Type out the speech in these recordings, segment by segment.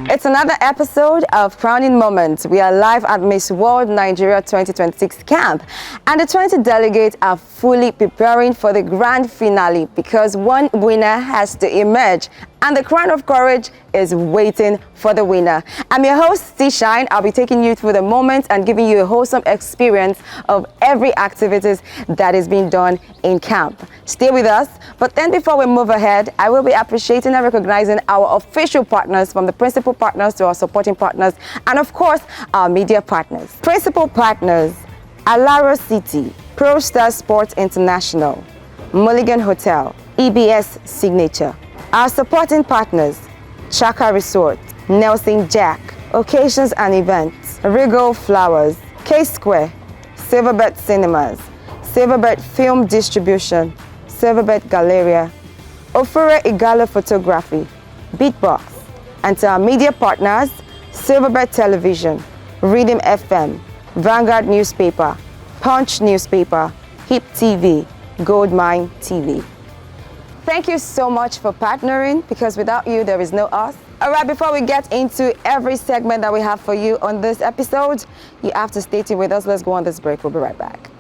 It's another episode of Crowning Moments. We are live at Miss World Nigeria 2026 camp, and the 20 delegates are fully preparing for the grand finale because one winner has to emerge, and the crown of courage is waiting for the winner. I'm your host, T-Shine. I'll be taking you through the moments and giving you a wholesome experience of every activities that is being done in camp. Stay with us, but then before we move ahead, I will be appreciating and recognizing our official partners, from the principal partners to our supporting partners, and of course, our media partners. Principal partners: Alaro City, Pro Star Sports International, Mulligan Hotel, EBS Signature. Our supporting partners: Chaka Resort, Nelson Jack, Occasions and Events, Regal Flowers, K-Square, Silverbird Cinemas, Silverbird Film Distribution, Silverbird Galleria, Ofure Igalo Photography, Beatbox, and to our media partners: Silverbird Television, Rhythm FM, Vanguard Newspaper, Punch Newspaper, Hip TV, Goldmine TV. Thank you so much for partnering, because without you, there is no us. All right, before we get into every segment that we have for you on this episode, you have to stay tuned with us. Let's go on this break. We'll be right back.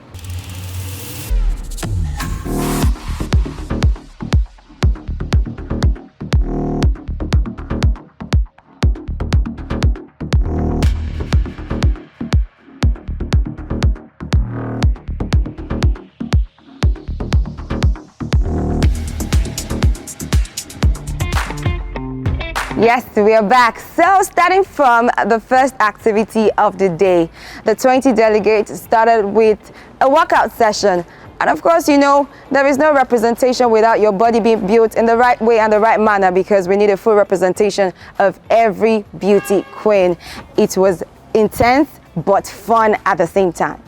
Yes, we are back. So starting from the first activity of the day, the 20 delegates started with a workout session. And of course, you know, there is no representation without your body being built in the right way and the right manner, because we need a full representation of every beauty queen. It was intense but fun at the same time.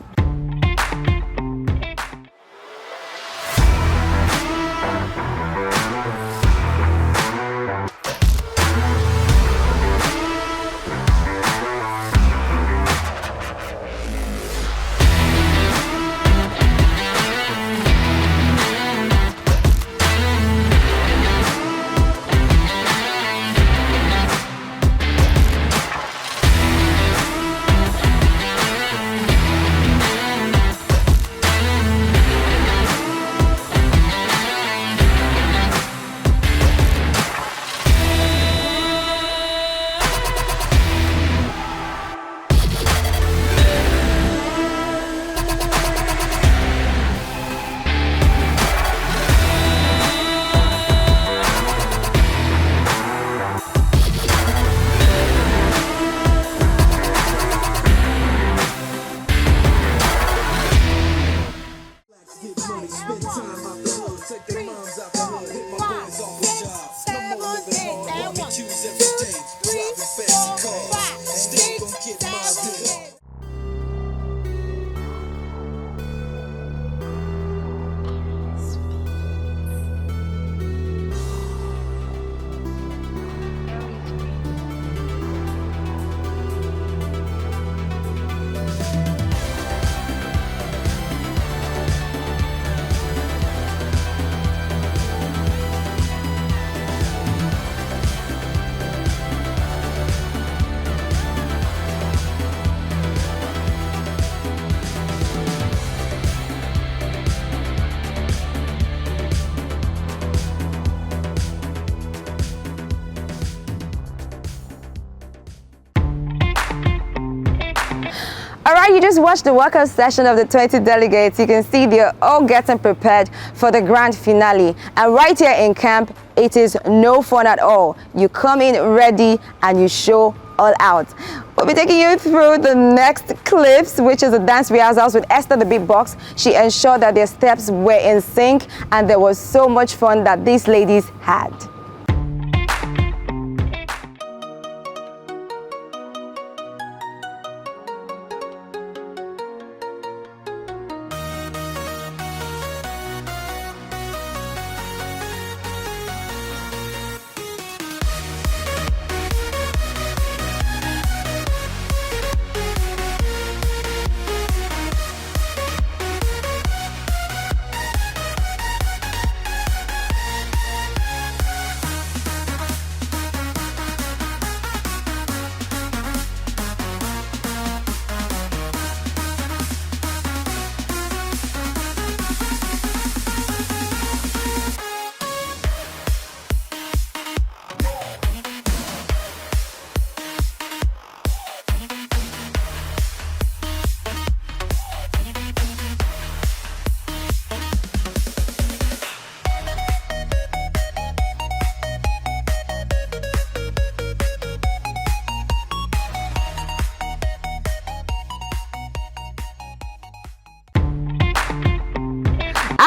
All right, you just watched the workout session of the 20 delegates. You can see they're all getting prepared for the grand finale. And right here in camp, it is no fun at all. You come in ready and you show all out. We'll be taking you through the next clips, which is a dance rehearsals with Esther the Beatbox. She ensured that their steps were in sync, and there was so much fun that these ladies had.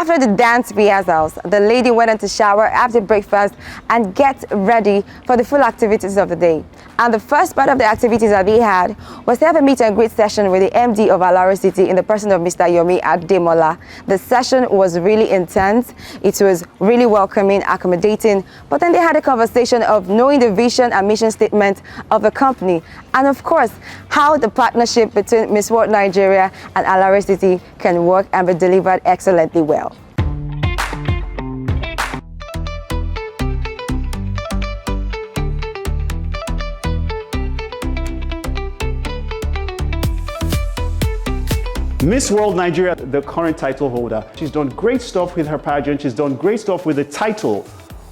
After the dance rehearsals, the lady went on to shower after breakfast and get ready for the full activities of the day. And the first part of the activities that they had was to have a meet and greet session with the MD of Alaro City in the person of Mr. Yomi Ademola. The session was really intense. It was really welcoming, accommodating, but then they had a conversation of knowing the vision and mission statement of the company, and of course, how the partnership between Miss World Nigeria and Alaro City can work and be delivered excellently well. Miss World Nigeria, the current title holder, she's done great stuff with her pageant, she's done great stuff with the title,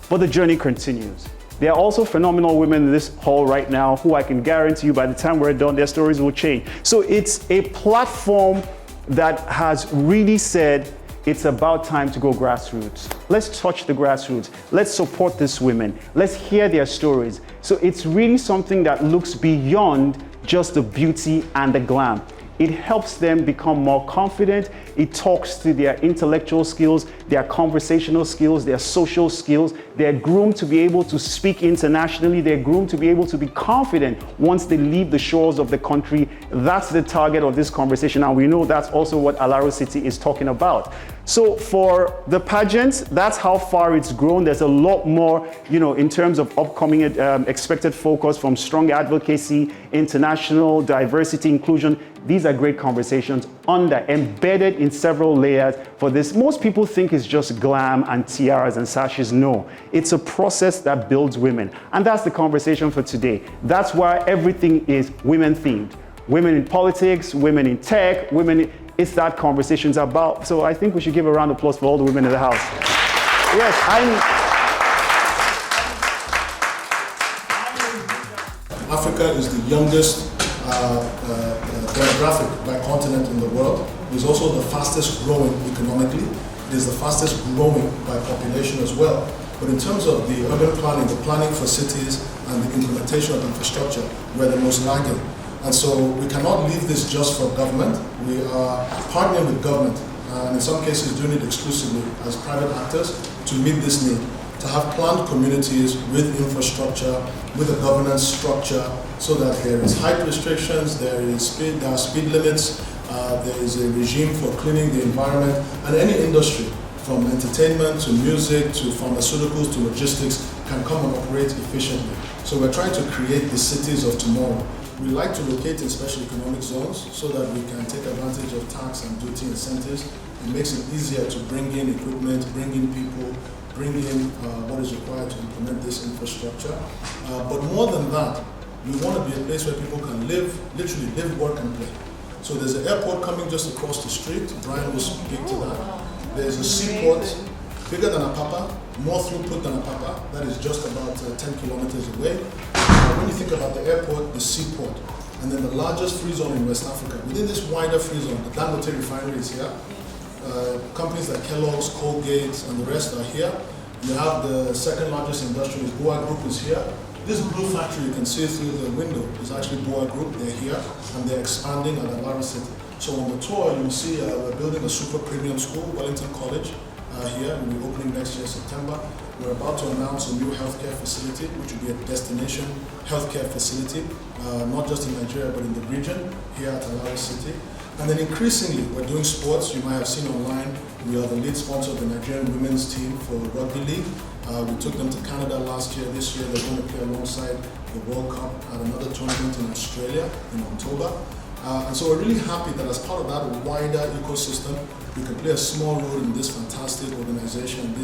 but the journey continues. There are also phenomenal women in this hall right now who I can guarantee you by the time we're done, their stories will change. So it's a platform that has really said it's about time to go grassroots. Let's touch the grassroots. Let's support these women. Let's hear their stories. So it's really something that looks beyond just the beauty and the glam. It helps them become more confident. It talks to their intellectual skills, their conversational skills, their social skills. They're groomed to be able to speak internationally. They're groomed to be able to be confident once they leave the shores of the country. That's the target of this conversation. And we know that's also what Alaro City is talking about. So for the pageant, that's how far it's grown. There's a lot more, in terms of upcoming expected focus from strong advocacy, international diversity, inclusion. These are great conversations embedded in several layers for this. Most people think it's just glam and tiaras and sashes. No, it's a process that builds women. And that's the conversation for today. That's why everything is women themed. Women in politics, women in tech, it's that conversation's about. So I think we should give a round of applause for all the women in the house. Yes, Africa is the youngest demographic by continent in the world. It is also the fastest growing economically. It is the fastest growing by population as well. But in terms of the urban planning, the planning for cities and the implementation of infrastructure, we're the most lagging. And so we cannot leave this just for government. We are partnering with government, and in some cases doing it exclusively as private actors to meet this need, to have planned communities with infrastructure, with a governance structure, so that there is height restrictions, there are speed limits, there is a regime for cleaning the environment, and any industry, from entertainment to music to pharmaceuticals to logistics, can come and operate efficiently. So we're trying to create the cities of tomorrow. We like to locate in special economic zones so that we can take advantage of tax and duty incentives. It makes it easier to bring in equipment, bring in people, bring in what is required to implement this infrastructure. But more than that, we want to be a place where people can live, literally live, work, and play. So there's an airport coming just across the street. Brian will speak to that. There's a seaport bigger than Apapa, more throughput than Apapa. That is just about 10 kilometers away. When you think about the airport, the seaport, and then the largest free zone in West Africa, within this wider free zone, the Dangote refinery is here. Companies like Kellogg's, Colgate, and the rest are here. You have the second largest industrialist, Boa Group, is here. This blue factory you can see through the window is actually Boa Group. They're here, and they're expanding at Alaro City. So on the tour, you will see we're building a super premium school, Wellington College, here. We'll be opening next year, September. We're about to announce a new healthcare facility, which will be a destination healthcare facility, not just in Nigeria, but in the region, here at Alaro City. And then increasingly, we're doing sports. You might have seen online, we are the lead sponsor of the Nigerian women's team for Rugby League. We took them to Canada last year. This year, they're going to play alongside the World Cup at another tournament in Australia in October. And so we're really happy that as part of that wider ecosystem, we can play a small role in this fantastic organization.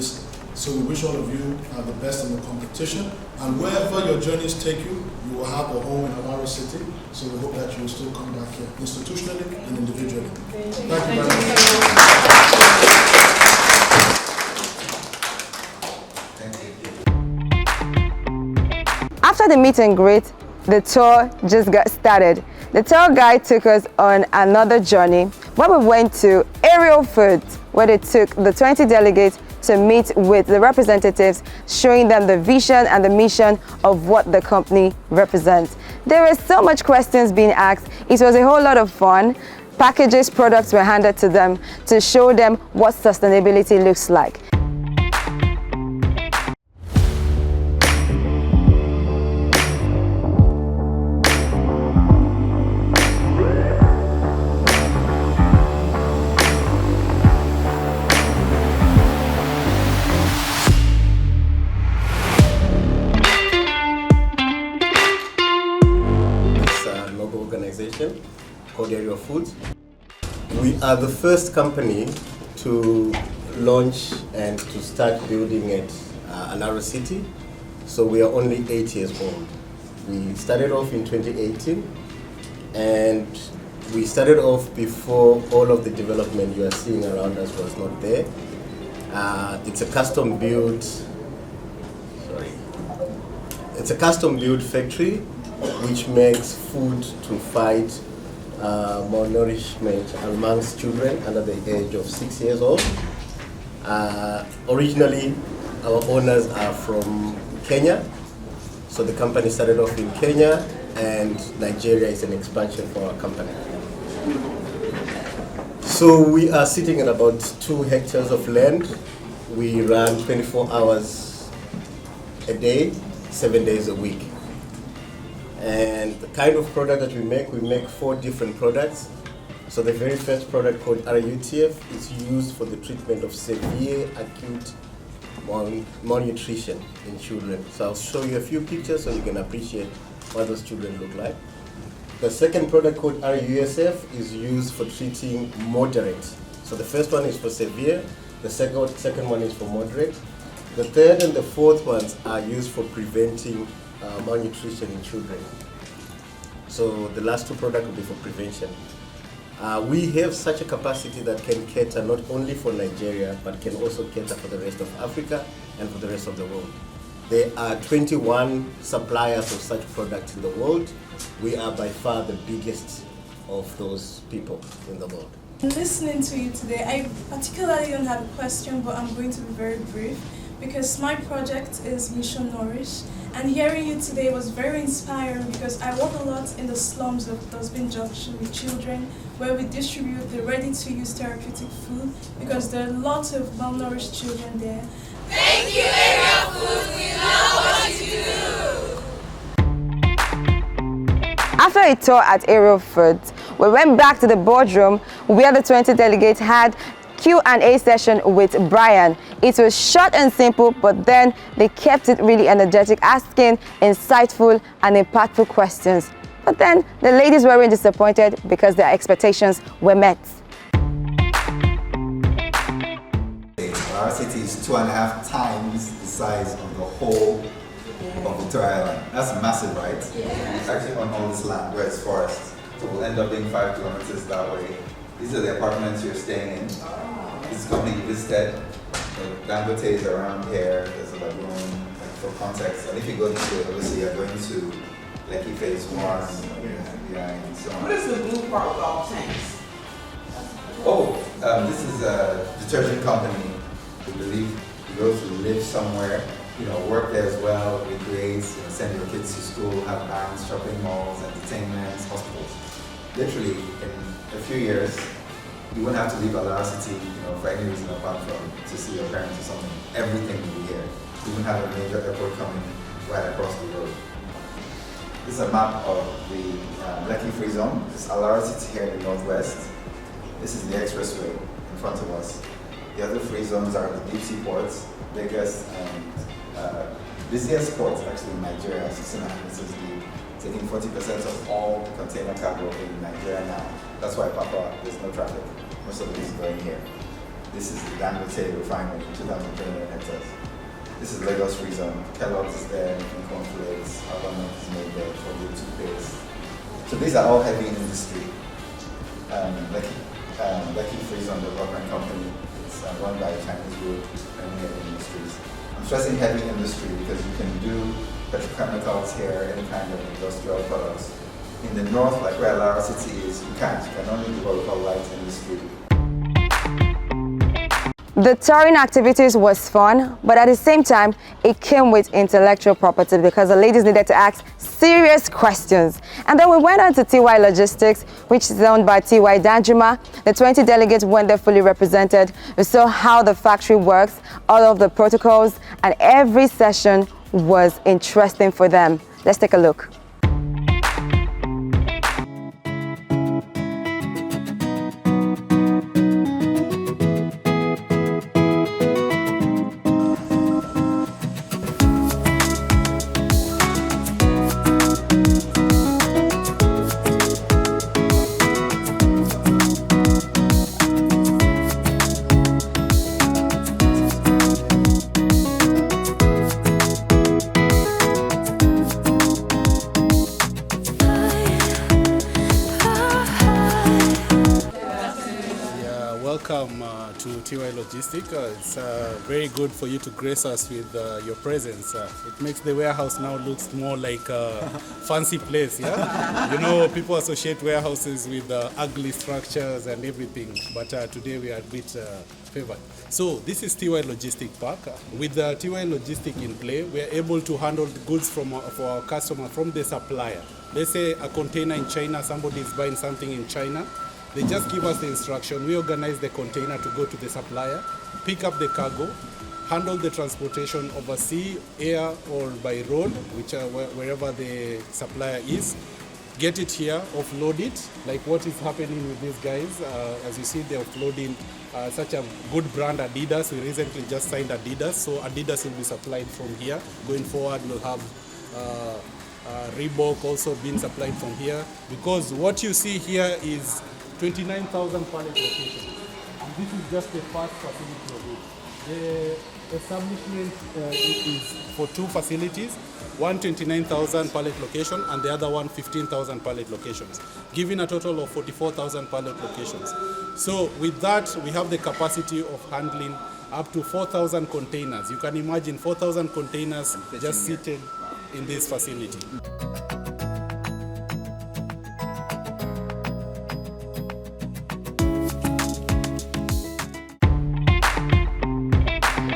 So we wish all of you the best in the competition. And wherever your journeys take you, you will have a home in Alaro City. So we hope that you will still come back here, institutionally and individually. Thank you very much. After the meet and greet, the tour just got started. The tour guide took us on another journey where we went to Aerial Foods, where they took the 20 delegates to meet with the representatives, showing them the vision and the mission of what the company represents. There were so much questions being asked. It was a whole lot of fun. packages products were handed to them to show them what sustainability looks like. Organization called Area Foods. We are the first company to launch and to start building at Alaro City. So we are only 8 years old. We started off in 2018, and we started off before all of the development you are seeing around us was not there. It's a custom built factory which makes food to fight malnourishment amongst children under the age of 6 years old. Originally, our owners are from Kenya, so the company started off in Kenya, and Nigeria is an expansion for our company. So we are sitting in about 2 hectares of land. We run 24 hours a day, 7 days a week. And the kind of product that we make 4 different products. So the very first product called RUTF is used for the treatment of severe acute malnutrition in children. So I'll show you a few pictures so you can appreciate what those children look like. The second product called RUSF is used for treating moderate. So the first one is for severe, the second one is for moderate. The third and the fourth ones are used for preventing malnutrition in children. So the last 2 products will be for prevention. We have such a capacity that can cater not only for Nigeria, but can also cater for the rest of Africa and for the rest of the world. There are 21 suppliers of such products in the world. We are by far the biggest of those people in the world. Listening to you today, I particularly don't have a question, but I'm going to be very brief because my project is Mission Nourish. And hearing you today was very inspiring because I work a lot in the slums of Dustbin Junction with children where we distribute the ready-to-use therapeutic food because there are lots of malnourished children there. Thank you, Area Foods. We love what you do. After a tour at Area Foods, we went back to the boardroom where the 20 delegates had Q&A session with Brian. It was short and simple, but then they kept it really energetic, asking insightful and impactful questions. But then the ladies weren't disappointed because their expectations were met. Our city is 2.5 times the size of the whole of Victoria Island. That's massive, right? Yeah. It's actually on all this land where it's forest. So we'll end up being 5 kilometers that way. These are the apartments you're staying in. This is company you visited. Dangote is around here. There's a lagoon, for context. And if you go to, obviously, you're going to Lekki Phase 1, and so on. What is the blue part with all tanks? Oh, this is a detergent company. We believe you go to live somewhere, work there as well, recreate, send your kids to school, have banks, shopping malls, entertainments, hospitals. Literally, in a few years, you wouldn't have to leave Alaro City, for any reason apart from to see your parents or something. Everything will be here. You wouldn't have a major airport coming right across the road. This is a map of the Lekki Free Zone. This is Alaro City here in the northwest. This is the expressway in front of us. The other free zones are the deep sea ports, biggest and busiest ports actually in Nigeria, 6.5 meters deep, taking 40% of all container cargo in Nigeria now. That's why there's no traffic. Most of it is going here. This is the Dangote refinery, 2,029 hectares. This is Lagos Free Zone. Kellogg's is there, making cornflakes, almond milk is made there for the toothpaste. So these are all heavy industry. Lekki Free Zone Development Company. It's run by a Chinese group, many heavy industries. I'm stressing heavy industry because you can do petrochemicals here, any kind of industrial products. In the north, like where Alaro City is, you can't. You can only do what we call light industry. The touring activities was fun, but at the same time, it came with intellectual property because the ladies needed to ask serious questions. And then we went on to TY Logistics, which is owned by TY Danjuma. The 20 delegates went there fully represented. We saw how the factory works, all of the protocols, and every session was interesting for them. Let's take a look. Welcome to TY Logistics. It's very good for you to grace us with your presence. It makes the warehouse now looks more like a fancy place. Yeah, you know, people associate warehouses with ugly structures and everything, but today we are a bit favored. So this is TY Logistics Park. With TY Logistics in play, we are able to handle the goods for our customer from the supplier. Let's say a container in China, somebody is buying something in China. They just give us the instruction. We organize the container to go to the supplier, pick up the cargo, handle the transportation over sea, air, or by road, wherever the supplier is. Get it here, offload it, like what is happening with these guys. As you see, they're offloading such a good brand, Adidas. We recently just signed Adidas, so Adidas will be supplied from here. Going forward, we'll have Reebok also being supplied from here, because what you see here is 29,000 pallet locations. And this is just the first facility of it. The establishment is for two facilities, one 29,000 pallet location and the other one 15,000 pallet locations, giving a total of 44,000 pallet locations. So with that, we have the capacity of handling up to 4,000 containers. You can imagine 4,000 containers just seated in this facility.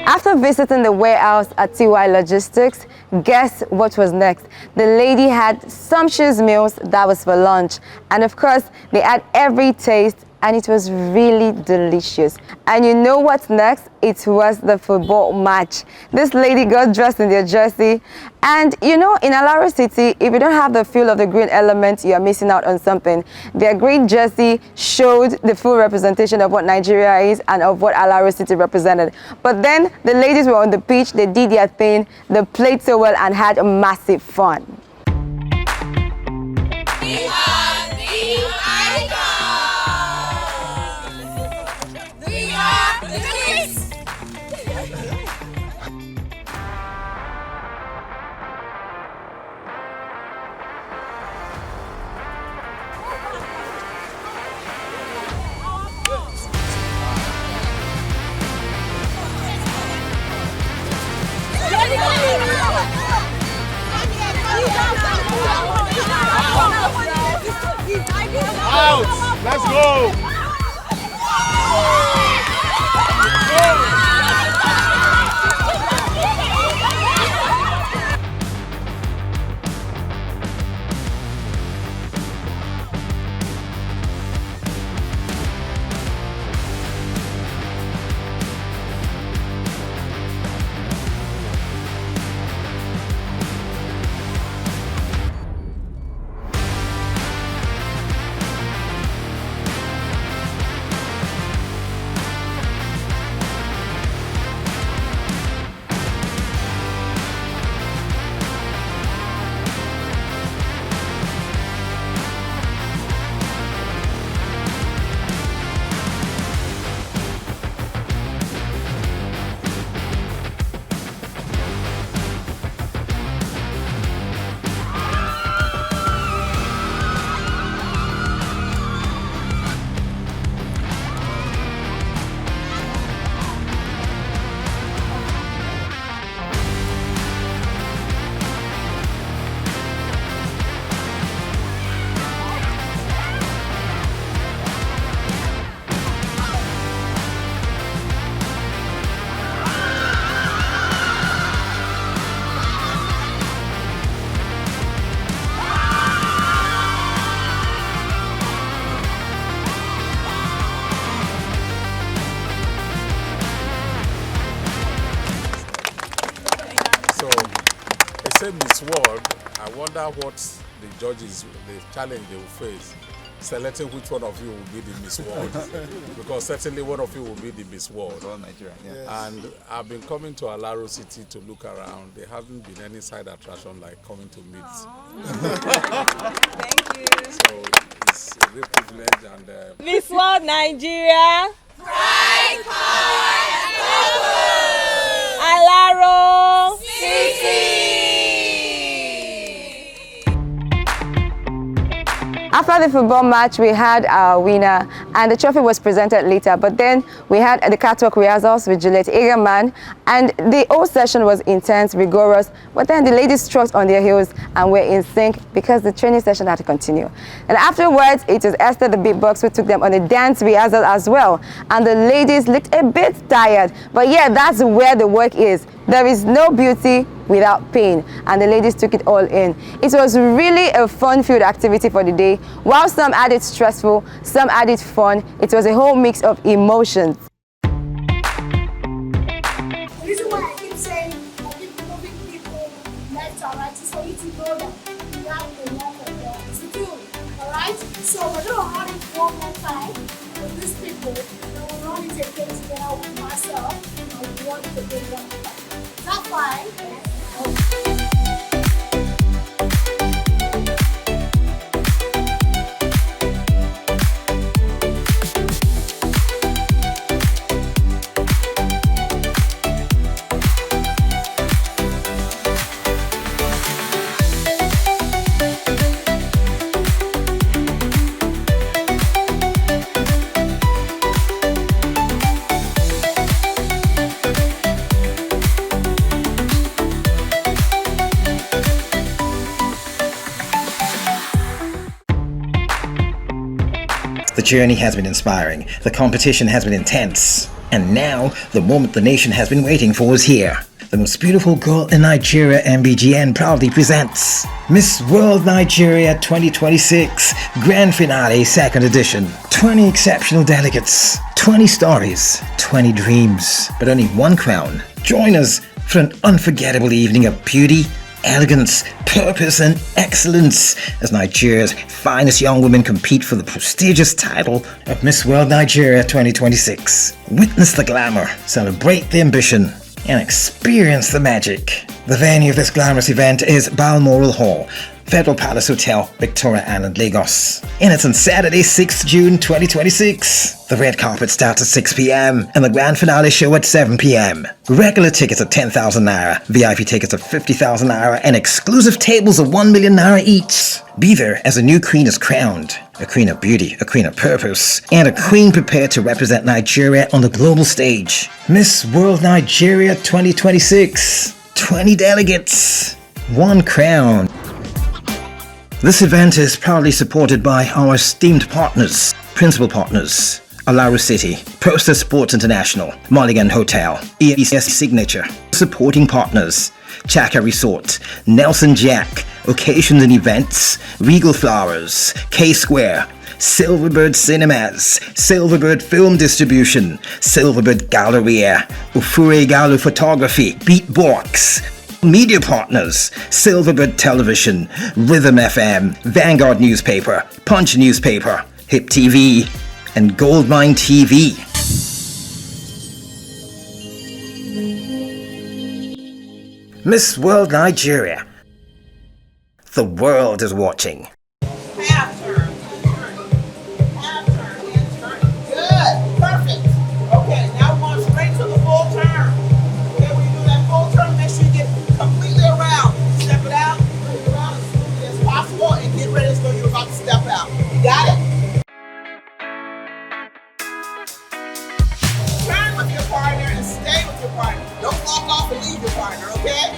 After visiting the warehouse at TY Logistics, guess what was next? The lady had sumptuous meals that was for lunch. And of course, they had every taste and it was really delicious. And you know what's next? It was the football match. This lady got dressed in their jersey. And you know, in Alaro City, if you don't have the feel of the green element, you are missing out on something. Their green jersey showed the full representation of what Nigeria is and of what Alaro City represented. But then the ladies were on the pitch, they did their thing, they played so well and had a massive fun. We are the icons. We are the kids. Out! Let's go! wonder what the judges, the challenge they will face, selecting which one of you will be the Miss World. Because certainly one of you will be the Miss World. All Nigeria, yeah. Yes. And I've been coming to Alaro City to look around. There hasn't been any side attraction like coming to meet. Thank you. So it's a real privilege and Miss World Nigeria. Pride, power, and purpose. Alaro City. After the football match, we had our winner, and the trophy was presented later. But then we had the catwalk rehearsals with Juliet Egerman, and the whole session was intense, rigorous. But then the ladies struck on their heels and were in sync because the training session had to continue. And afterwards, it was Esther the beatbox who took them on a dance rehearsal as well. And the ladies looked a bit tired, but yeah, that's where the work is. There is no beauty without pain, and the ladies took it all in. It was really a fun-filled activity for the day. While some had it stressful, some had it fun. It was a whole mix of emotions. The reason why I keep saying I keep moving people left or right is for you to know that you have a lot of work to do. Alright? So we're going to run it one more time with these people. Then we'll run it again together with myself and we want to do one more time. Is that fine? The journey has been inspiring, the competition has been intense, and now the moment the nation has been waiting for is here. The most beautiful girl in Nigeria, MBGN, proudly presents Miss World Nigeria 2026 Grand Finale 2nd Edition. 20 exceptional delegates, 20 stories, 20 dreams, but only one crown. Join us for an unforgettable evening of beauty, elegance, purpose and excellence as Nigeria's finest young women compete for the prestigious title of Miss World Nigeria 2026. Witness the glamour, celebrate the ambition, and experience the magic. The venue of this glamorous event is Balmoral Hall, Federal Palace Hotel, Victoria Island, Lagos. And it's on Saturday, 6th June 2026. The red carpet starts at 6 p.m. and the grand finale show at 7 p.m. Regular tickets are 10,000 naira, VIP tickets are 50,000 naira, and exclusive tables are 1 million naira each. Be there as a new queen is crowned. A queen of beauty, a queen of purpose, and a queen prepared to represent Nigeria on the global stage. Miss World Nigeria 2026. 20 delegates. One crown. This event is proudly supported by our esteemed partners, principal partners, Alaro City, Poster Sports International, Mulligan Hotel, ESS Signature, supporting partners, Chaka Resort, Nelson Jack, Occasions and Events, Regal Flowers, K-Square, Silverbird Cinemas, Silverbird Film Distribution, Silverbird Galleria, Ufure Gallo Photography, Beatbox, Media partners, Silverbird Television, Rhythm FM, Vanguard Newspaper, Punch Newspaper, Hip TV, and Goldmine TV. Miss World Nigeria. The world is watching. Half turn. Half turn. Good. Perfect. Okay, now we're going straight to the full turn. Okay, when you do that full turn, make sure you get completely around. Step it out, bring it around as smoothly as possible, and get ready as though you're about to step out. You got it? Turn with your partner and stay with your partner. Don't walk off and leave your partner, okay?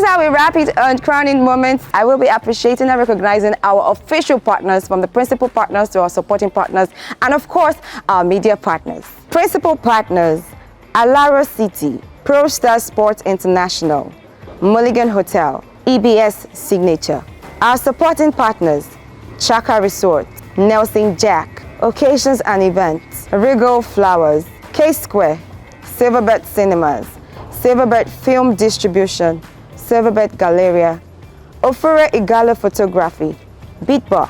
how we wrap it on Crowning Moments. I will be appreciating and recognizing our official partners, from the principal partners to our supporting partners, and of course, our media partners. Principal partners: Alaro City, Pro Star Sports International, Mulligan Hotel, EBS Signature. Our supporting partners: Chaka Resort, Nelson Jack, Occasions and Events, Regal Flowers, K-Square, Silverbird Cinemas, Silverbird Film Distribution, Silverbird Galleria, Ofure Igalo Photography, Beatbox,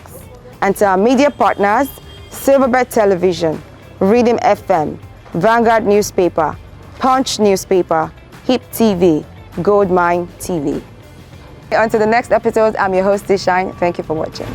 and to our media partners: Silverbird Television, Rhythm FM, Vanguard Newspaper, Punch Newspaper, Hip TV, Goldmine TV. Until the next episode, I'm your host, Shine. Thank you for watching.